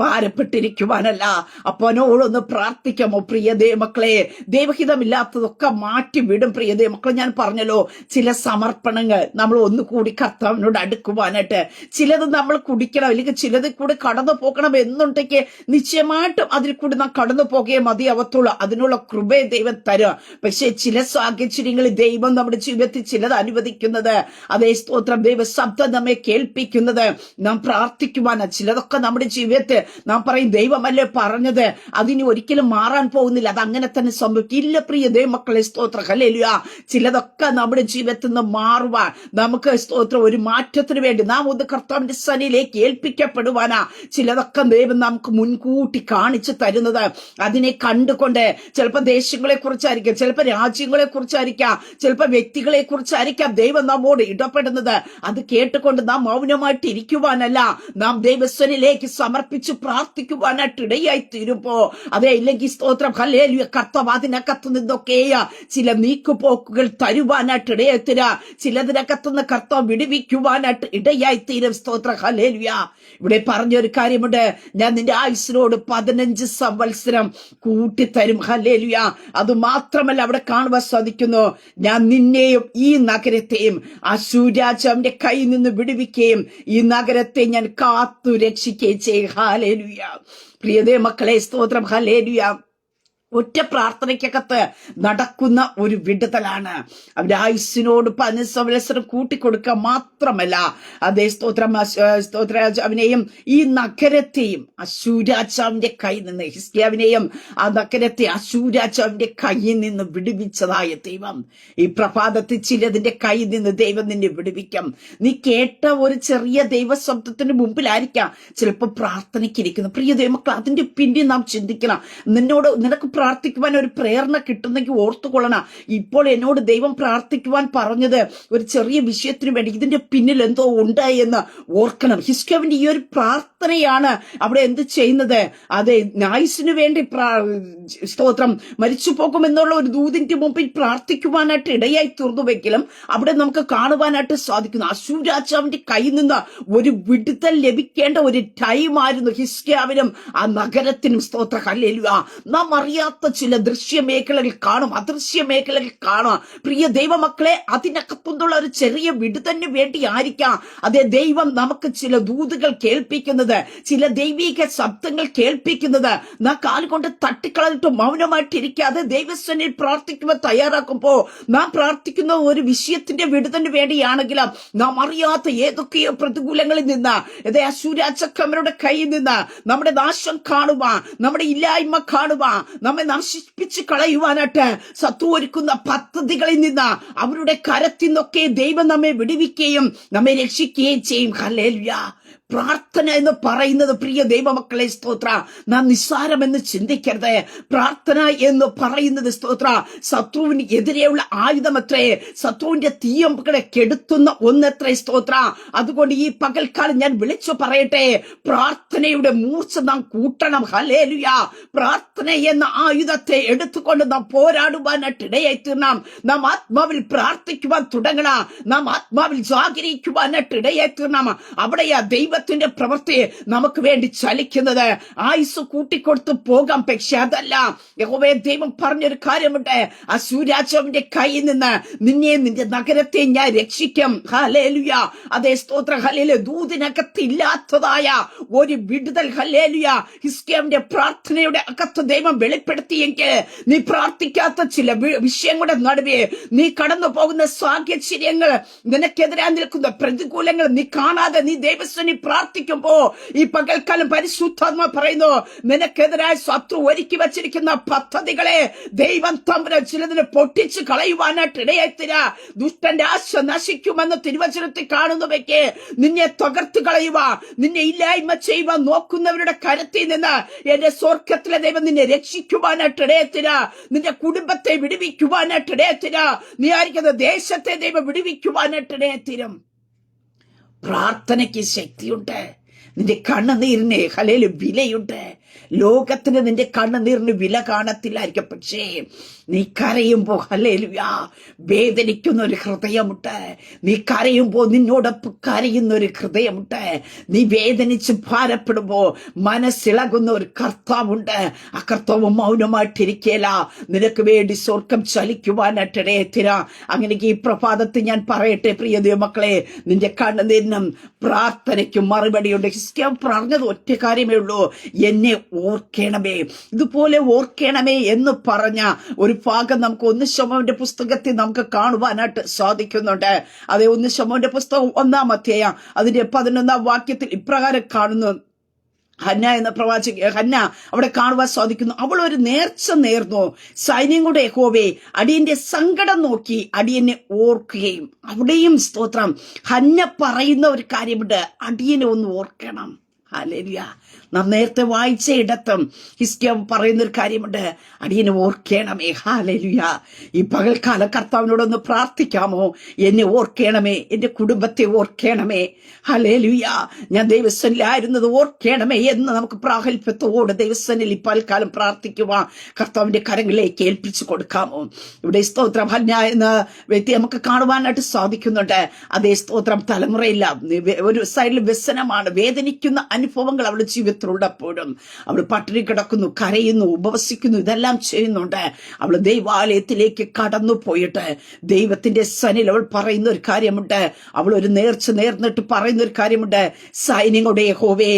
ഭാരപ്പെട്ടിരിക്കുവാനല്ല. അപ്പനോടൊന്ന് പ്രാർത്ഥിക്കാമോ പ്രിയതേ മക്കളെ? ദൈവഹിതമില്ലാത്തതൊക്കെ മാറ്റി വിടും. പ്രിയതേ മക്കളെ, ഞാൻ പറഞ്ഞല്ലോ, ചില സമർപ്പണങ്ങൾ നമ്മൾ ഒന്നുകൂടി കർത്താവിനോട് അടുക്കുവാനായിട്ട്, ചിലത് നമ്മൾ കുടിക്കണം, അല്ലെങ്കിൽ ചിലത് കൂടി കടന്നു പോകണം എന്നുണ്ടെങ്കിൽ നിശ്ചയമായിട്ടും അതിൽ കൂടി നാം കടന്നു പോകേ മതിയാവത്തുള്ളൂ. അതിനുള്ള കൃപയെ ദൈവം തരും. പക്ഷെ ചില സാഹചര്യങ്ങളിൽ ദൈവം നമ്മുടെ ജീവിതത്തിൽ ചിലത് അനുവദിക്കുന്നത്, അതേ സ്തോത്രം, ദൈവ ശബ്ദം നമ്മെ കേൾപ്പിക്കുന്നത് നാം പ്രാർത്ഥിക്കുവാനാണ്. ചിലതൊക്കെ നമ്മുടെ ജീവിതത്തിൽ നാം പറയും, ദൈവമല്ലേ പറഞ്ഞത്, അതിന് ഒരിക്കലും മാറാൻ പോകുന്നില്ല, അത് അങ്ങനെ തന്നെ സംഭവിക്കില്ല. പ്രിയ ദൈവമക്കളെ സ്തോത്രം. ഹല്ലേലൂയ. ചിലതൊക്കെ നമ്മുടെ ജീവിതത്തിൽ നിന്ന് മാറുവാൻ നമുക്ക് സ്തോത്രം ഒരു മാറ്റത്തിന് വേണ്ടി നാം ഒന്ന് കർത്താവിന്റെ കർത്താവിന്റെ സന്നിധിയിലേക്ക് ഏൽപ്പിക്കപ്പെടുവാനാ ചിലതൊക്കെ ദൈവം നമുക്ക് മുൻകൂട്ടി കാണിച്ചു തരുന്നത്. അതിനെ കണ്ടുകൊണ്ട് ചിലപ്പോൾ ദേശങ്ങളെ കുറിച്ചായിരിക്കാം, ചിലപ്പോൾ രാജ്യങ്ങളെ കുറിച്ചായിരിക്കാം, ചിലപ്പോൾ വ്യക്തികളെ കുറിച്ചായിരിക്കാം ദൈവം നമ്മോട് ഇടപെടുന്നത്. അത് കേട്ടുകൊണ്ട് നാം മൗനമായിട്ട് ഇരിക്കുവാനല്ല, നാം ദൈവസ്വനിലേക്ക് സമർപ്പിച്ച് പ്രാർത്ഥിക്കുവാനായിട്ട് ഇടയായി തീരുമ്പോ അതെ ഇല്ലെങ്കിൽ സ്തോത്രം ഹല്ലേലൂയ കർത്താവ് അതിനകത്തു നിന്നൊക്കെ ചില നീക്കുപോക്കുകൾ തരുവാനായിട്ട് ഇടയായി തീരാ, ചിലതിനകത്തുനിന്ന് കർത്താവ് വിടുവിക്കുവാനായിട്ട് ഇടയായി തീരും. സ്തോത്രം ഹല്ലേലൂയ. ഇവിടെ പറഞ്ഞൊരു കാര്യമുണ്ട്, ഞാൻ നിന്റെ ആയുസ്സിനോട് 15 സംവത്സരം കൂട്ടിത്തരും. ഹല്ലേലൂയ. അത് മാത്രമല്ല അവിടെ കാണുവാൻ സാധിക്കുന്നു, ഞാൻ നിന്നെയും ഈ നഗരത്തെയും അശൂരാജാവിന്റെ കയ്യിൽ നിന്ന് വിടുവിക്കുകയും ഈ നഗരത്തെ ഞാൻ കാത്തു രക്ഷിക്കുകയും ചെയ്യും. ഹല്ലേലൂയ. പ്രിയതേ മക്കളെ സ്തോത്രം ഹല്ലേലൂയ. ഒറ്റ പ്രാർത്ഥനയ്ക്കകത്ത് നടക്കുന്ന ഒരു വിടുതലാണ്. അവന്റെ ആയുസ്സിനോട് 15 സംവത്സരം കൂട്ടിക്കൊടുക്കുക മാത്രമല്ല, അതേ സ്തോത്രരാജാവിനെയും ഈ നഗരത്തെയും അശൂരാജാവിന്റെ കയ്യിൽ നിന്ന്, ഹിസ്കിയാവിനെയും ആ നഗരത്തെ അശൂരാജാവിന്റെ കയ്യിൽ നിന്ന് വിടുവിച്ചതായ ദൈവം ഈ പ്രഭാതത്തിൽ ചിലതിന്റെ കയ്യിൽ നിന്ന് ദൈവം നിന്നെ വിടുവിക്കും. നീ കേട്ട ഒരു ചെറിയ ദൈവശബ്ദത്തിന് മുമ്പിലായിരിക്കാം ചിലപ്പോൾ പ്രാർത്ഥനയ്ക്കിരിക്കുന്നു. പ്രിയ ദൈവമക്കൾ, അതിന്റെ പിന്നിൽ നാം ചിന്തിക്കണം. നിനക്ക് പ്രാർത്ഥിക്കുവാൻ ഒരു പ്രേരണ കിട്ടുന്നെങ്കിൽ ഓർത്തുകൊള്ളണം, ഇപ്പോൾ എന്നോട് ദൈവം പ്രാർത്ഥിക്കുവാൻ പറഞ്ഞത് ഒരു ചെറിയ വിഷയത്തിന് വേണ്ടി, ഇതിന്റെ പിന്നിൽ എന്തോ ഉണ്ടായി എന്ന് ഓർക്കണം. ഹിസ്കിയാവിന്റെ ഈ ഒരു പ്രാർത്ഥനയാണ് അവിടെ എന്ത് ചെയ്യുന്നത്, അതെ നായിസിനു വേണ്ടി സ്തോത്രം മരിച്ചു പോകുമെന്നുള്ള ഒരു ദൂതിന്റെ മുമ്പിൽ പ്രാർത്ഥിക്കുവാനായിട്ട് ഇടയായി തീർന്നുവെങ്കിലും അവിടെ നമുക്ക് കാണുവാനായിട്ട് സാധിക്കുന്നു, അശൂരാജാവിന്റെ കയ്യിൽ നിന്ന് ഒരു വിടുതൽ ലഭിക്കേണ്ട ഒരു ടൈമായിരുന്നു ഹിസ്കിയാവിനും ആ നഗരത്തിനും. സ്തോത്ര ഹല്ലേലൂയ. നാം അറിയാത്ത ചില ദൃശ്യമേഖലകൾ കാണും, അദൃശ്യ മേഖലകൾ കാണും. പ്രിയ ദൈവമക്കളെ, അതിനകത്തുള്ള ഒരു ചെറിയ വിടുതലിന് വേണ്ടി ആയിരിക്കാം അതേ ദൈവം നമുക്ക് ചില ദൂതുകൾ കേൾപ്പിക്കുന്നത്, ചില ദൈവിക ശബ്ദങ്ങൾ കേൾപ്പിക്കുന്നത്. നാം കാലുകൊണ്ട് തട്ടിക്കളഞ്ഞിട്ട് മൗനമായിട്ടിരിക്കാതെ ദൈവസ്വനിൽ പ്രാർത്ഥിക്കുവാൻ തയ്യാറാക്കുമ്പോ നാം പ്രാർത്ഥിക്കുന്ന ഒരു വിഷയത്തിന്റെ വിടുതലിന് വേണ്ടിയാണെങ്കിലും നാം അറിയാത്ത ഏതൊക്കെയോ പ്രതികൂലങ്ങളിൽ നിന്ന്, അതേ അശൂരാജാക്കന്മാരുടെ കയ്യിൽ നിന്ന് നമ്മുടെ നാശം കാണുക, നമ്മുടെ ഇല്ലായ്മ കാണുക, നമ്മെ നശിപ്പിച്ച് കളയുവാനായിട്ട് ശത്രു ഒരുക്കുന്ന പദ്ധതികളിൽ നിന്ന് അവരുടെ കരത്തിൽ നിന്നൊക്കെ ദൈവം നമ്മെ വിടുവിക്കുകയും നമ്മെ രക്ഷിക്കുകയും ചെയ്യും. ഹല്ലേലൂയ. പ്രാർത്ഥന എന്ന് പറയുന്നത് പ്രിയ ദൈവമക്കളെ സ്തോത്ര നാം നിസ്സാരമെന്ന് ചിന്തിക്കരുത്. പ്രാർത്ഥന എന്ന് പറയുന്നത് സ്തോത്ര ശത്രുവിന് എതിരെയുള്ള ആയുധമത്രേ, ശത്രുവിന്റെ തീയമ്പുകളെ കെടുത്തുന്ന ഒന്നത്രേ സ്തോത്ര. അതുകൊണ്ട് ഈ പകൽക്കാലം ഞാൻ വിളിച്ചു പറയട്ടെ, പ്രാർത്ഥനയുടെ മൂർച്ച നാം കൂട്ടണം. ഹല്ലേലൂയ. പ്രാർത്ഥന എന്ന ആയുധത്തെ എടുത്തുകൊണ്ട് നാം പോരാടുവാനായിട്ട് ഇടയായി തീർണം. നാം ആത്മാവിൽ പ്രാർത്ഥിക്കുവാൻ തുടങ്ങണം, നാം ആത്മാവിൽ ജാഗരിക്കുവാനായിട്ട് ഇടയായി തീർണം. അവിടെയാ ദൈവത്തിന്റെ പ്രവൃത്തി നമുക്ക് വേണ്ടി ചലിക്കുന്നത്. ആയുസ് കൂട്ടിക്കൊടുത്ത് പോകാം, പക്ഷെ അതല്ല. യഹോവേ ദൈവം പറഞ്ഞൊരു കാര്യമുണ്ട്, അശൂരാജാവിന്റെ കയ്യിൽ നിന്ന് നിന്നെ നിന്റെ നഗരത്തെ ഞാൻ രക്ഷിക്കും. ഹല്ലേലൂയ. അതേ സ്തോത്ര ഹല്ലേലൂയ. ദൂതിനകത്തില്ലാത്തതായ ഒരു വിടുതൽ ഹല്ലേലൂയ ഹിസ്കിയാവിന്റെ പ്രാർത്ഥനയുടെ അകത്ത് ദൈവം വെളിപ്പെടുത്തിയെങ്കിൽ നീ പ്രാർത്ഥിക്കാത്ത ചില വിഷയങ്ങളുടെ നടുവേ നീ കടന്നു പോകുന്ന സാഹചര്യങ്ങൾ, നിനക്കെതിരായി നിൽക്കുന്ന പ്രതികൂലങ്ങൾ നീ കാണാതെ നീ ദൈവസ്വനി പ്രാർത്ഥിക്കുമ്പോ ഈ പകൽക്കാലം പരിശുദ്ധാത്മ പറയുന്നു, നിനക്കെതിരായ ശത്രു ഒരുക്കി വച്ചിരിക്കുന്ന പദ്ധതികളെ ദൈവം തമ്പുരാൻ ചിലതിനെ പൊട്ടിച്ച് കളയുവാനായിട്ട് ഇടയായിത്തീരാ. ദുഷ്ടന്റെ ആശ നശിക്കുമെന്ന് തിരുവചനത്തിൽ കാണുന്നുവെക്ക് നിന്നെ തകർത്ത് കളയുക, നിന്നെ ഇല്ലായ്മ ചെയ്യുവാൻ നോക്കുന്നവരുടെ കരത്തിൽ നിന്ന് എന്റെ സ്വർഗത്തിലെ ദൈവം നിന്നെ രക്ഷിക്കുവാനായിട്ട് ഇടയത്തിരാ. നിന്റെ കുടുംബത്തെ വിടുവിക്കുവാനായിട്ട് ഇടയത്തിരാ. നീ ആയിരിക്കുന്ന ദേശത്തെ ദൈവം വിടുവിക്കുവാനായിട്ട് ഇടയത്തിരും. പ്രാർത്ഥനയ്ക്ക് ശക്തിയുണ്ട്. നിന്റെ കണ്ണുനീരിന് ഹല്ലേലൂയ വിലയുണ്ട്. ലോകത്തിന് നിന്റെ കണ്ണുനീരിന് വില കാണത്തില്ലായിരിക്കും, പക്ഷേ നീ കരയുമ്പോ ഹല്ലേലൂയ വേദനിക്കുന്ന ഒരു ഹൃദയമുണ്ട്. നീ കരയുമ്പോ നിന്നോടൊപ്പം കരയുന്ന ഒരു ഹൃദയമുണ്ട്. നീ വേദനിച്ച് ഭാരപ്പെടുമ്പോ മനസ്സിളകുന്ന ഒരു കർത്താവുണ്ട്. ആ കർത്താവ് മൗനമായിട്ടിരിക്കല, നിനക്ക് വേണ്ടി സ്വർഗം ചലിക്കുവാനായിട്ട് ഇടയത്തിരാ. അങ്ങനെ ഈ പ്രഭാതത്തിൽ ഞാൻ പറയട്ടെ പ്രിയ ദൈവമക്കളെ, നിന്റെ കണ്ണുനീരിനും പ്രാർത്ഥനയ്ക്കും മറുപടിയുണ്ട്. ഹിസ്കിയാവ് പറഞ്ഞത് ഒറ്റ കാര്യമേ ഉള്ളൂ, എന്നെ ഓർക്കണമേ. ഇതുപോലെ ഓർക്കണമേ എന്ന് പറഞ്ഞ ഒരു ഭാഗം നമുക്ക് 1 ശമൂവേലിന്റെ പുസ്തകത്തിൽ നമുക്ക് കാണുവാനായിട്ട് സാധിക്കുന്നുണ്ട്. അതേ 1 ശമൂവേലിന്റെ പുസ്തകം 1-ാം അധ്യായം അതിന്റെ 11-ാം വാക്യത്തിൽ ഇപ്രകാരം കാണുന്നു, ഹന്ന എന്ന പ്രവാചക ഹന്ന അവിടെ കാണുവാൻ സാധിക്കുന്നു. അവൾ ഒരു നേർച്ച നേർന്നു. സൈന്യങ്ങളുടെ യഹോവേ, അടിയന്റെ സങ്കടം നോക്കി അടിയനെ ഓർക്കുകയും. അവിടെയും സ്തോത്രം, ഹന്ന പറയുന്ന ഒരു കാര്യമുണ്ട്, അടിയനെ ഒന്ന് ഓർക്കണം. ഹല്ലേലൂയ. നാം നേരത്തെ വായിച്ച ഇടത്തും ഹിസ്കിയാവ് പറയുന്നൊരു കാര്യമുണ്ട്, അടിയനെ ഓർക്കണമേ. ഹല്ലേലൂയ. ഈ പകൽക്കാല കർത്താവിനോടൊന്ന് പ്രാർത്ഥിക്കാമോ? എന്നെ ഓർക്കണമേ, എന്റെ കുടുംബത്തെ ഓർക്കണമേ. ഹല്ലേലൂയ. ഞാൻ ദൈവസനിലായിരുന്നത് ഓർക്കണമേ എന്ന് നമുക്ക് പ്രാഗൽഭ്യത്തോട് ദൈവസനിൽ ഈ പകൽക്കാലം പ്രാർത്ഥിക്കുവാൻ കർത്താവിന്റെ കരങ്ങളിലേക്ക് ഏൽപ്പിച്ചു കൊടുക്കാമോ? ഇവിടെ സ്തോത്രം ഹന്ന എന്ന വ്യക്തി നമുക്ക് കാണുവാനായിട്ട് സാധിക്കുന്നുണ്ട്. അതേ സ്തോത്രം, തലമുറയില്ല, ഒരു സൈഡിൽ വ്യസനമാണ്, വേദനിക്കുന്ന അനുഭവങ്ങൾ അവളുടെ ജീവിതത്തിലുള്ളപ്പോഴും അവൾ പട്ടിണി കിടക്കുന്നു, കരയുന്നു, ഉപവസിക്കുന്നു, ഇതെല്ലാം ചെയ്യുന്നുണ്ട്. അവൾ ദൈവാലയത്തിലേക്ക് കടന്നു പോയിട്ട് ദൈവത്തിന്റെ സനിൽ അവൾ പറയുന്ന ഒരു കാര്യമുണ്ട്. അവൾ ഒരു നേർച്ച നേർന്നിട്ട് പറയുന്ന ഒരു കാര്യമുണ്ട്, സൈന്യങ്ങളുടെ യഹോവേ,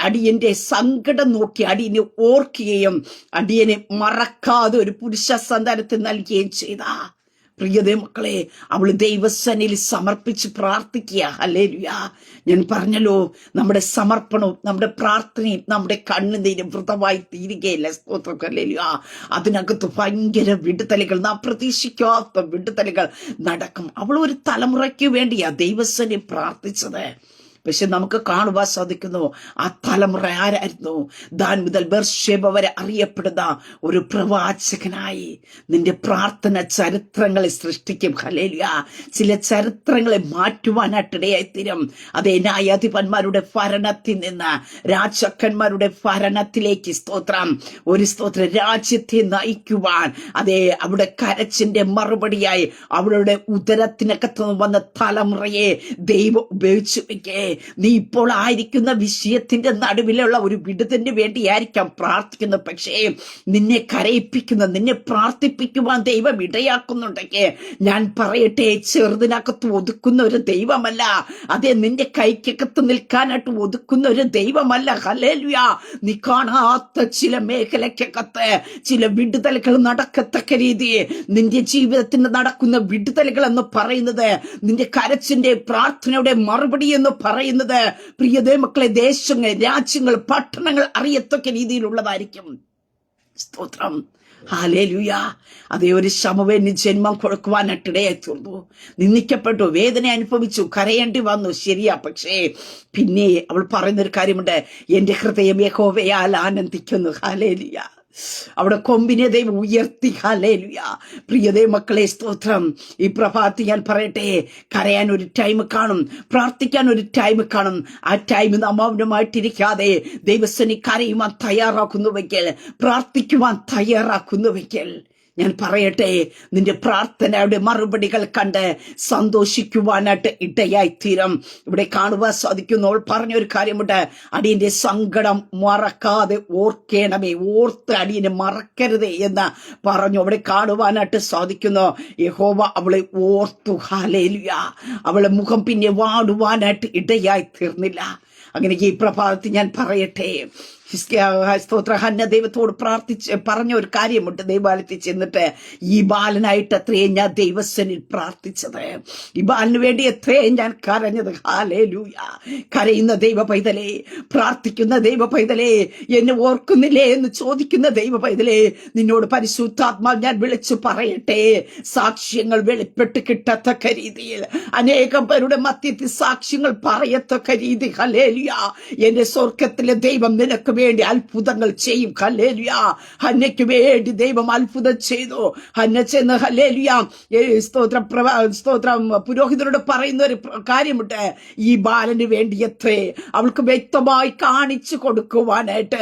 അടിയന്റെ സങ്കടം നോക്കി അടിയനെ ഓർക്കുകയും അടിയനെ മറക്കാതെ ഒരു പുരുഷ സന്താനത്തെ നൽകുകയും ചെയ്ത പ്രിയതേ മക്കളെ, അവൾ ദൈവസനിൽ സമർപ്പിച്ച് പ്രാർത്ഥിക്കുക. ഹല്ലേലൂയ. ഞാൻ പറഞ്ഞല്ലോ, നമ്മുടെ സമർപ്പണവും നമ്മുടെ പ്രാർത്ഥനയും നമ്മുടെ കണ്ണുനീരും വൃതമായി തീരുകയില്ല. സ്തോത്രം. ഹല്ലേലൂയ. അതിനകത്ത് ഭയങ്കര വിടുതലുകൾ, നാം പ്രതീക്ഷിക്കാത്ത വിടുതലുകൾ നടക്കും. അവൾ ഒരു തലമുറയ്ക്ക് വേണ്ടിയാ ദൈവസനിൽ പ്രാർത്ഥിച്ചത്. പക്ഷെ നമുക്ക് കാണുവാൻ സാധിക്കുന്നു, ആ തലമുറ ആരായിരുന്നു? ദാൻ മുതൽ ബേർഷേബ വരെ അറിയപ്പെടുന്ന ഒരു പ്രവാചകനായി നിന്റെ പ്രാർത്ഥന ചരിത്രങ്ങളെ സൃഷ്ടിക്കും. ഹല്ലേലൂയ. ചില ചരിത്രങ്ങളെ മാറ്റുവാനായിട്ടിടയായി തീരും. അതേ, ന്യായാധിപന്മാരുടെ ഭരണത്തിൽ നിന്ന് രാജാക്കന്മാരുടെ ഭരണത്തിലേക്ക് സ്തോത്രം, ഒരു സ്തോത്രം രാജ്യത്തെ നയിക്കുവാൻ, അതേ, അവിടെ കരച്ചിന്റെ മറുപടിയായി അവളുടെ ഉദരത്തിനകത്ത് വന്ന തലമുറയെ ദൈവം ഉപയോഗിച്ചു വെക്കേ. നീ ഇപ്പോൾ ആയിരിക്കുന്ന വിഷയത്തിന്റെ നടുവിലുള്ള ഒരു വിടുതലിന് വേണ്ടിയായിരിക്കാം പ്രാർത്ഥിക്കുന്നത്. പക്ഷേ നിന്നെ കരയിപ്പിക്കുന്ന, നിന്നെ പ്രാർത്ഥിപ്പിക്കുവാൻ ദൈവം ഇടയാക്കുന്നുണ്ടെങ്കിൽ ഞാൻ പറയട്ടെ, ചെറുതിനകത്ത് ഒതുക്കുന്ന ഒരു ദൈവമല്ല. അതേ, നിന്റെ കൈക്കകത്ത് നിൽക്കാനായിട്ട് ഒതുക്കുന്ന ഒരു ദൈവമല്ല. ഹല്ലേലൂയ. നീ കാണാത്ത ചില മേഖലക്കകത്ത് ചില വിടുതലുകൾ നടക്കത്തക്ക രീതി നിന്റെ ജീവിതത്തിന് നടക്കുന്ന വിടുതലുകൾ എന്ന് പറയുന്നത്, നിന്റെ കരച്ചിന്റെ പ്രാർത്ഥനയുടെ മറുപടി എന്ന് പറയുന്നത്, പ്രിയതേ മക്കളെ, ദേശങ്ങൾ, രാജ്യങ്ങൾ, പട്ടണങ്ങൾ അറിയത്തക്ക രീതിയിലുള്ളതായിരിക്കും. സ്തോത്രം. ഹല്ലേലൂയ. അതേ, ഒരു ശമൂവേലിന് ജന്മം കൊടുക്കുവാനായിട്ടിടയായി തീർന്നു. നിന്ദിക്കപ്പെട്ടു, വേദന അനുഭവിച്ചു, കരയേണ്ടി വന്നു. ശരിയാ. പക്ഷേ പിന്നെ അവൾ പറയുന്നൊരു കാര്യമുണ്ട്, എന്റെ ഹൃദയം യഹോവയാൽ ആനന്ദിക്കുന്നു. ഹല്ലേലൂയ. അവിടെ കൊമ്പിനെ ദൈവം ഉയർത്തി. ഹല്ലേലൂയ. പ്രിയതേ മക്കളെ, സ്തോത്രം. ഈ പ്രഭാതത്തിൽ ഞാൻ പറയട്ടെ, കരയാൻ ഒരു ടൈം കാണും, പ്രാർത്ഥിക്കാൻ ഒരു ടൈം കാണും. ആ ടൈം നാം മൗനമായിട്ടിരിക്കാതെ ദൈവസേന കരയുവാൻ തയ്യാറാക്കുന്നുവെങ്കിൽ, പ്രാർത്ഥിക്കുവാൻ തയ്യാറാക്കുന്നുവെങ്കിൽ, ഞാൻ പറയട്ടെ, നിന്റെ പ്രാർത്ഥനയുടെ മറുപടികൾ കണ്ട് സന്തോഷിക്കുവാനായിട്ട് ഇടയായി തീരും. ഇവിടെ കാണുവാൻ സാധിക്കുന്നു, അവൾ പറഞ്ഞൊരു കാര്യമുണ്ട്, അടിയന്റെ സങ്കടം മറക്കാതെ ഓർക്കണമേ, ഓർത്ത് അടിയനെ മറക്കരുതേ എന്ന് പറഞ്ഞു. അവിടെ കാണുവാനായിട്ട് സാധിക്കുന്നു, യഹോവ അവളെ ഓർത്തു. ഹല്ലേലൂയ. അവളെ മുഖം പിന്നെ വാടുവാനായിട്ട് ഇടയായി തീർന്നില്ല. അങ്ങനെ ഈ പ്രഭാതത്തിൽ ഞാൻ പറയട്ടെ, സ്തോത്ര, ഹന്ന ദൈവത്തോട് പറഞ്ഞ ഒരു കാര്യമുണ്ട്. ദൈവാലയത്തിൽ ചെന്നിട്ട്, ഈ ബാലനായിട്ട് എത്രയും ഞാൻ ദൈവസനിൽ പ്രാർത്ഥിച്ചത്, ഈ ബാലന് വേണ്ടി എത്രയും ഞാൻ കരഞ്ഞത്. ഹല്ലേലൂയ. കരയുന്ന ദൈവ പൈതലേ, പ്രാർത്ഥിക്കുന്ന ദൈവ പൈതലേ, എന്നെ ഓർക്കുന്നില്ലേ എന്ന് ചോദിക്കുന്ന ദൈവ പൈതലേ, നിന്നോട് പരിശുദ്ധാത്മാവ് ഞാൻ വിളിച്ചു പറയട്ടെ, സാക്ഷ്യങ്ങൾ വെളിപ്പെട്ട് കിട്ടത്തക്ക രീതിയിൽ, അനേകം പേരുടെ മധ്യത്തിൽ സാക്ഷ്യങ്ങൾ പറയത്തക്ക രീതി. ഹല്ലേലൂയ. എന്റെ സ്വർഗത്തിലെ ദൈവം നിനക്ക് വേണ്ടി അത്ഭുതങ്ങൾ ചെയ്യും. ഹല്ലേലൂയ. ഹന്നയ്ക്ക് വേണ്ടി ദൈവം അത്ഭുതം ചെയ്തു. ഹന്ന ചെന്ന് ഹല്ലേലൂയ, സ്തോത്രം, പുരോഹിതനോട് പറയുന്ന ഒരു കാര്യമുണ്ട്, ഈ ബാലന് വേണ്ടി എത്രേ അവൾക്ക് വ്യക്തമായി കാണിച്ചു കൊടുക്കുവാനായിട്ട്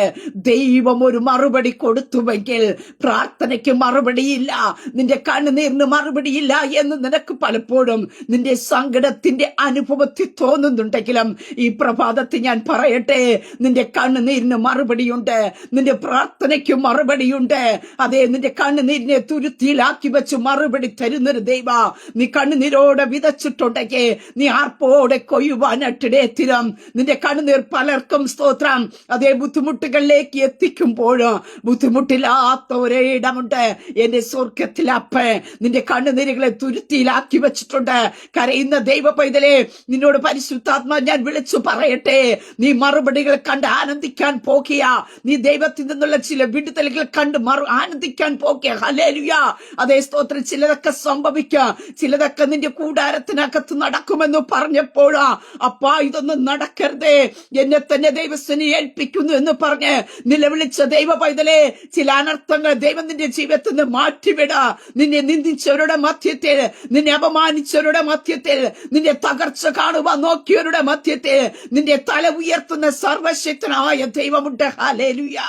ദൈവം ഒരു മറുപടി കൊടുത്തുവെങ്കിൽ, പ്രാർത്ഥനയ്ക്ക് മറുപടിയില്ല, നിന്റെ കണ്ണുനീരിന് മറുപടിയില്ല എന്ന് നിനക്ക് പലപ്പോഴും നിന്റെ സങ്കടത്തിന്റെ അനുഭവത്തിൽ തോന്നുന്നുണ്ടെങ്കിലും, ഈ പ്രഭാതത്തിൽ ഞാൻ പറയട്ടെ, നിന്റെ കണ്ണുനീരിന് മറുപടിയുണ്ട്, നിന്റെ പ്രാർത്ഥനയ്ക്ക് മറുപടിയുണ്ട്. അതെ, നിന്റെ കണ്ണുനീരിനെ തുരുത്തിയിലാക്കി വെച്ച് മറുപടി തരുന്നൊരു ദൈവ. നീ കണ്ണുനീരോടെ വിതച്ചിട്ടുണ്ടെങ്കിൽ നീ ആർപ്പോടെ കൊയ്യുവാനിടത്തിലും നിന്റെ കണ്ണുനീർ പലർക്കും സ്തോത്രം അതേ ബുദ്ധിമുട്ടുകളിലേക്ക് എത്തിക്കുമ്പോഴും ബുദ്ധിമുട്ടില്ലാത്ത ഒരേ ഇടമുണ്ട്. എന്റെ സ്വർഗത്തിൽ അപ്പ നിന്റെ കണ്ണുനീരുകളെ തുരുത്തിയിലാക്കി വെച്ചിട്ടുണ്ട്. കരയുന്ന ദൈവ പൈതലേ, നിന്നോട് പരിശുദ്ധാത്മാ ഞാൻ വിളിച്ചു പറയട്ടെ, നീ മറുപടികൾ കണ്ട് ആനന്ദിക്കാൻ പോകിയ, നീ ദൈവത്തിൽ നിന്നുള്ള ചില വിടുതലുകൾ കണ്ട് ആനന്ദിക്കാൻ പോകിയ. ഹല്ലേലൂയ. അതേ സ്തോത്രം. ചിലതൊക്കെ സംഭവിക്കുക, ചിലതൊക്കെ നിന്റെ കൂടാരത്തിനകത്ത് നടക്കുമെന്ന് പറഞ്ഞപ്പോഴാ അപ്പാ ഇതൊന്നും നടക്കരുതേ, എന്നെ തന്നെ ദൈവസ്ഥനെ ഏൽപ്പിക്കുന്നു എന്ന് പറഞ്ഞ് നിലവിളിച്ച ദൈവ പൈതലേ, ചില അനർത്ഥങ്ങൾ ദൈവം നിന്റെ ജീവിതത്തിൽ നിന്ന് മാറ്റിവിട. നിന്നെ നിന്ദിച്ചവരുടെ മധ്യത്തിൽ, നിന്നെ അപമാനിച്ചവരുടെ മധ്യത്തിൽ, നിന്റെ തകർച്ച കാണുവാൻ നോക്കിയവരുടെ മധ്യത്തിൽ നിന്റെ തല ഉയർത്തുന്ന സർവശക്തനായ ദൈവമുണ്ട്. ഹല്ലേലൂയ.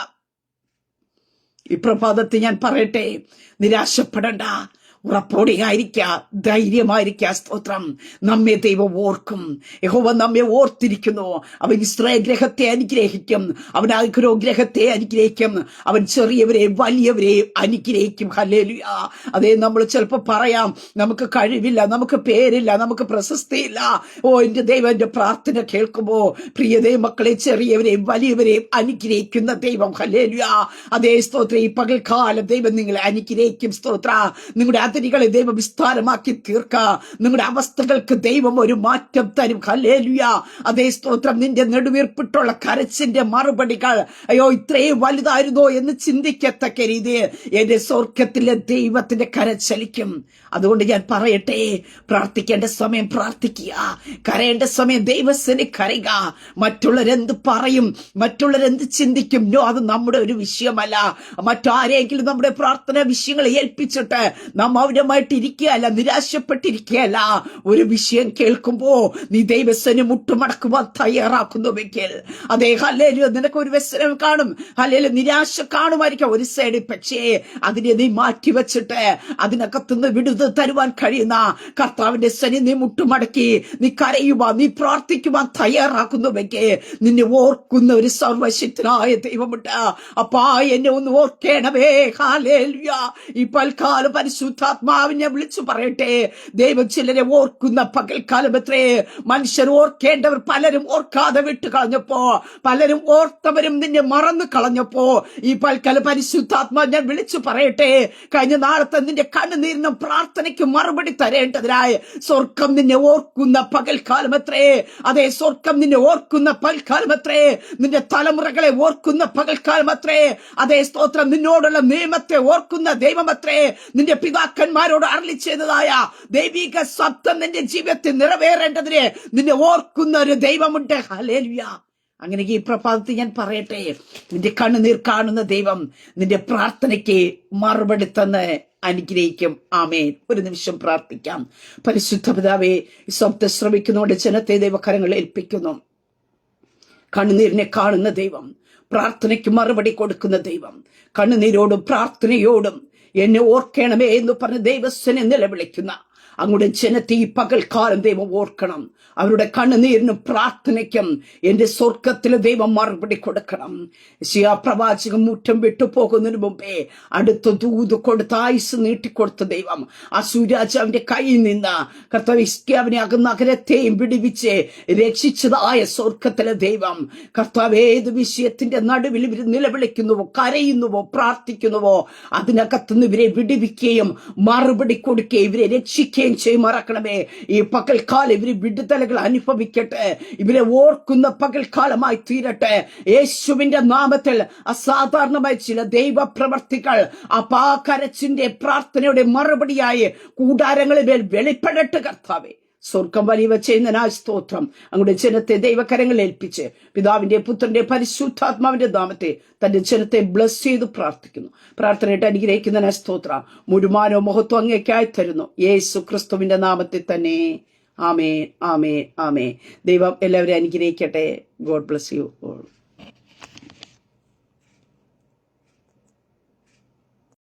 ഈ പ്രഭാതത്തിൽ ഞാൻ പറയട്ടെ, നിരാശപ്പെടണ്ട, ഉറപ്പോടെയായിരിക്കുക, ധൈര്യമായിരിക്കുക. സ്തോത്രം. നമ്മെ ദൈവം ഓർക്കും. യഹോവ നമ്മെ ഓർത്തിരിക്കുന്നു. അവൻ ഇസ്രായേൽ ഗ്രഹത്തെ അനുഗ്രഹിക്കും, അവൻ ഗ്രഹത്തെ അനുഗ്രഹിക്കും, അവൻ ചെറിയവരെ വലിയവരെ അനുഗ്രഹിക്കും. ഹല്ലേലൂയ. അതേ, നമ്മൾ ചിലപ്പോൾ പറയാം, നമുക്ക് കഴിവില്ല, നമുക്ക് പേരില്ല, നമുക്ക് പ്രശസ്തിയില്ല. എന്റെ ദൈവം എന്റെ പ്രാർത്ഥന കേൾക്കുമ്പോ പ്രിയ ദൈവമക്കളെ, ചെറിയവരെയും വലിയവരെയും അനുഗ്രഹിക്കുന്ന ദൈവം. ഹല്ലേലൂയ. അതേ സ്തോത്ര. ഈ പകൽക്കാലം ദൈവം നിങ്ങളെ അനുഗ്രഹിക്കും. സ്തോത്ര. നിങ്ങളുടെ അതിരുകളെ ദൈവം വിസ്താരമാക്കി തീർക്ക. നിങ്ങളുടെ അവസ്ഥകൾക്ക് ദൈവം ഒരു മാറ്റം തരും. ഹല്ലേലൂയ. അതേ സ്തോത്രം. നിന്റെ നെടുവീർപ്പിട്ടുള്ള കരച്ചിന്റെ മറുപടികൾ അയ്യോ ഇത്രയും വലുതായിരുന്നോ എന്ന് ചിന്തിക്കത്തക്ക രീതിയിൽ എന്റെ സ്വർഗത്തിലെ ദൈവത്തിന്റെ കരച്ചലിക്കും. അതുകൊണ്ട് ഞാൻ പറയട്ടെ, പ്രാർത്ഥിക്കേണ്ട സമയം പ്രാർത്ഥിക്കുക, കരയേണ്ട സമയം ദൈവസേന കരയുക. മറ്റുള്ളവരെന്ത് പറയും, മറ്റുള്ളവരെന്ത് ചിന്തിക്കും, അത് നമ്മുടെ ഒരു വിഷയമല്ല. മറ്റാരെങ്കിലും നമ്മുടെ പ്രാർത്ഥന വിഷയങ്ങൾ ഏൽപ്പിച്ചിട്ട് നാം മൗനമായിട്ട് ഇരിക്കുകയല്ല, നിരാശപ്പെട്ടിരിക്കുകയല്ല. ഒരു വിഷയം കേൾക്കുമ്പോ നീ ദൈവസേന മുട്ടുമടക്കുവാൻ തയ്യാറാക്കുന്നുവെങ്കിൽ അതേ ഹല്ലേലൂയ, നിനക്ക് ഒരു വ്യസനം കാണും, ഹല്ലേലൂയ, നിരാശ കാണുമായിരിക്കാം ഒരു സൈഡ്. പക്ഷേ അതിനെ നീ മാറ്റിവെച്ചിട്ട് അതിനകത്തുനിന്ന് വിടുതൽ തരുവാൻ കഴിയുന്ന കർത്താവിന്റെ സനി നീ മുട്ടുമടക്കി നീ കരയുവാൻ, നീ പ്രാർത്ഥിക്കുവാൻ തയ്യാറാക്കുന്നുവെങ്കിൽ നിന്നെ ഓർക്കുന്ന ഒരു സർവശക്തനായ ദൈവമുണ്ട്. അപ്പാ എന്നെ ഒന്ന് ഓർക്കണമേ. ഹല്ലേലൂയ. ഈ പൽക്കാലം പരിശുദ്ധാത്മാവിനെ വിളിച്ചു പറയട്ടെ, ദൈവം ചിലരെ ഓർക്കുന്ന പകൽക്കാലം എത്രേ. മനുഷ്യർ ഓർക്കേണ്ടവർ പലരും ഓർക്കാതെ വിട്ടു കളഞ്ഞപ്പോ, പലരും ഓർത്തവരും നിന്നെ മറന്നു കളഞ്ഞപ്പോ ഈ പൽക്കാലം പരിശുദ്ധാത്മാ ഞാൻ വിളിച്ചു പറയട്ടെ, കഴിഞ്ഞ നാളത്തെ നിന്റെ കണ്ണുനീരിനും പ്രാർത്ഥനയ്ക്ക് മറുപടി തരേണ്ടതിനായി സ്വർഗം നിന്നെ ഓർക്കുന്ന പകൽക്കാലം എത്രേ. അതേ, സ്വർഗം നിന്നെ ഓർക്കുന്ന പകൽക്കാലം എത്രേ. നിന്റെ തലമുറകളെ ഓർക്കുന്ന പകൽക്കാലം എത്രേ. അതേ സ്തോത്രം. നിന്നോടുള്ള നിയമത്തെ ഓർക്കുന്ന ദൈവം എത്രേ. നിന്റെ പിതാക്കന്മാരോട് അരുളി ചെയ്തതായ ദൈവിക ശബ്ദം നിന്റെ ജീവിതത്തിൽ നിറവേറേണ്ടതിന് നിന്നെ ഓർക്കുന്ന ഒരു ദൈവമുണ്ട്. ഹല്ലേലൂയ. അങ്ങനെ ഈ പ്രഭാതത്തിൽ ഞാൻ പറയട്ടെ, നിന്റെ കണ്ണുനീർ കാണുന്ന ദൈവം നിന്റെ പ്രാർത്ഥനയ്ക്ക് മറുപടി തന്ന് അനുഗ്രഹിക്കും. ആമേൻ. ഒരു നിമിഷം പ്രാർത്ഥിക്കാം. പരിശുദ്ധ പിതാവേ, ഈ ശബ്ദം ശ്രമിക്കുന്നതുകൊണ്ട് ജനത്തെ ദൈവകരങ്ങളിൽ ഏൽപ്പിക്കുന്നു. കണ്ണുനീരിനെ കാണുന്ന ദൈവം, പ്രാർത്ഥനയ്ക്ക് മറുപടി കൊടുക്കുന്ന ദൈവം, കണ്ണുനീരോടും പ്രാർത്ഥനയോടും എന്നെ ഓർക്കണമേ എന്ന് പറഞ്ഞ് ദൈവസ്ഥനെ നിലവിളിക്കുന്ന അങ്ങയുടെ ജനത്തെ ഈ പകൽക്കാലം ദൈവം ഓർക്കണം. അവരുടെ കണ്ണുനീരിനും പ്രാർത്ഥനയ്ക്കും എന്റെ സ്വർഗത്തിലെ ദൈവം മറുപടി കൊടുക്കണം. യെശയ്യാ പ്രവാചകൻ മുറ്റം വിട്ടുപോകുന്നതിന് മുമ്പേ അടുത്ത ദൂത് കൊടുത്ത് ആയുസ് നീട്ടിക്കൊടുത്ത ദൈവം അസൂരാജാവിന്റെ കയ്യിൽ നിന്ന് കർത്താവ് ഹിസ്കിയാവിനെ നഗരത്തെയും വിടുവിച്ച് രക്ഷിച്ചതായ സ്വർഗത്തിലെ ദൈവം കർത്താവ് ഏത് വിഷയത്തിന്റെ നടുവിൽ ഇവർ നിലവിളിക്കുന്നുവോ, കരയുന്നുവോ, പ്രാർത്ഥിക്കുന്നുവോ അതിനകത്തുനിന്ന് ഇവരെ വിടുവിക്കുകയും മറുപടി കൊടുക്കുകയും ഇവരെ രക്ഷിക്കുകയും ചെയ്യുമാറാക്കണമേ. ഈ പകൽക്കാലം ഇവര് വിടുതലുകൾ അനുഭവിക്കട്ടെ, ഇവരെ ഓർക്കുന്ന പകൽക്കാലമായി തീരട്ടെ. യേശുവിന്റെ നാമത്തിൽ അസാധാരണമായ ചില ദൈവ പ്രവർത്തികൾ അപാകരച്ചിന്റെ പ്രാർത്ഥനയുടെ മറുപടിയായി കൂടാരങ്ങളിൽ മേൽ വെളിപ്പെടട്ടെ കർത്താവേ. സ്വർഗം വലിയ ചെയ്യുന്നതിനായി സ്തോത്രം. അങ്ങയുടെ ജനത്തെ ദൈവകരങ്ങളിൽ ഏൽപ്പിച്ച് പിതാവിന്റെ പുത്രന്റെ പരിശുദ്ധാത്മാവിന്റെ നാമത്തെ തന്റെ ജനത്തെ ബ്ലസ് ചെയ്ത് പ്രാർത്ഥിക്കുന്നു. പ്രാർത്ഥനയായിട്ട് അനുഗ്രഹിക്കുന്നതിനായി സ്തോത്രം. മുഴുവനോ മഹത്വം അങ്ങേക്കായി തരുന്നു യേശു ക്രിസ്തുവിന്റെ നാമത്തിൽ തന്നെ. ആമേൻ, ആമേൻ, ആമേൻ. ദൈവം എല്ലാവരെയും അനുഗ്രഹിക്കട്ടെ. God bless you all.